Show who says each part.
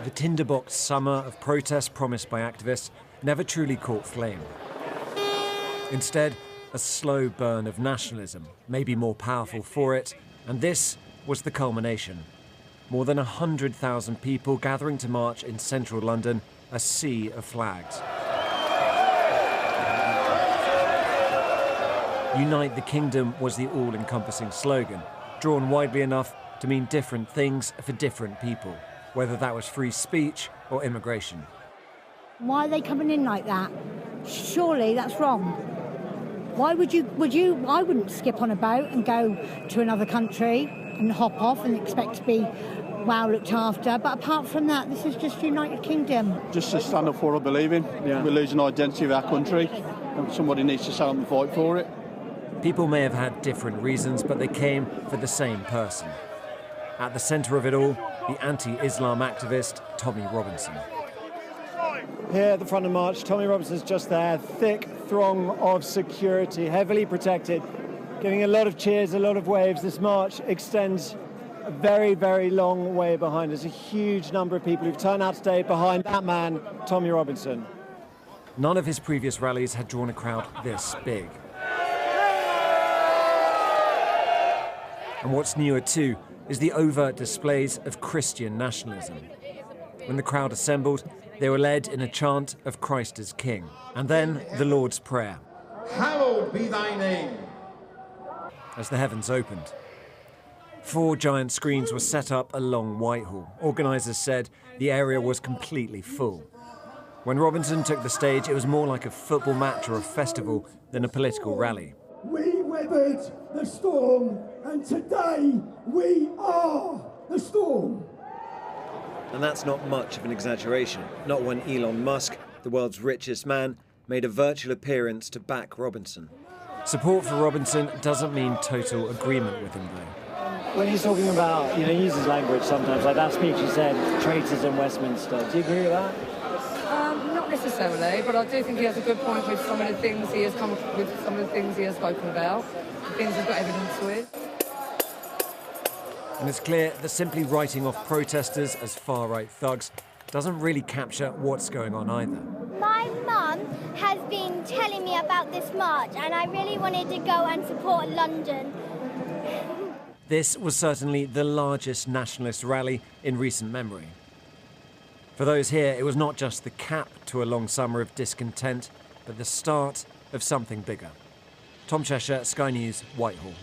Speaker 1: The tinderbox summer of protest promised by activists never truly caught flame. Instead, a slow burn of nationalism, maybe more powerful for it, and this was the culmination. More than 100,000 people gathering to march in central London, a sea of flags. Unite the Kingdom was the all-encompassing slogan, drawn widely enough to mean different things for different people, whether that was free speech or immigration.
Speaker 2: Why are they coming in like that? Surely that's wrong. Why I wouldn't skip on a boat and go to another country and hop off and expect to be well looked after. But apart from that, this is just United Kingdom.
Speaker 3: Just to stand up for what I believe in. Yeah. We're losing identity of our country and somebody needs to stand up and fight for it.
Speaker 1: People may have had different reasons, but they came for the same person. At the centre of it all, the anti-Islam activist Tommy Robinson.
Speaker 4: Here at the front of March, Tommy Robinson's just there, thick throng of security, heavily protected, giving a lot of cheers, a lot of waves. This march extends a very, very long way behind us. A huge number of people who've turned out today behind that man, Tommy Robinson.
Speaker 1: None of his previous rallies had drawn a crowd this big. And what's newer too is the overt displays of Christian nationalism. When the crowd assembled, they were led in a chant of Christ as King, and then the Lord's Prayer.
Speaker 5: Hallowed be thy name.
Speaker 1: As the heavens opened. 4 giant screens were set up along Whitehall. Organisers said the area was completely full. When Robinson took the stage, it was more like a football match or a festival than a political rally.
Speaker 6: We weathered the storm, and today we are the storm.
Speaker 1: And that's not much of an exaggeration, not when Elon Musk, the world's richest man, made a virtual appearance to back Robinson. Support for Robinson doesn't mean total agreement with him, though.
Speaker 4: When he's talking about, he uses language sometimes, like that speech he said, traitors in Westminster. Do you agree with that?
Speaker 7: Not necessarily, but I do think he has a good point with some of the things he has come up with, some of the things he has spoken about, the things he's got evidence with.
Speaker 1: And it's clear that simply writing off protesters as far-right thugs doesn't really capture what's going on either.
Speaker 8: My mum has been telling me about this march, and I really wanted to go and support London.
Speaker 1: This was certainly the largest nationalist rally in recent memory. For those here, it was not just the cap to a long summer of discontent, but the start of something bigger. Tom Cheshire, Sky News, Whitehall.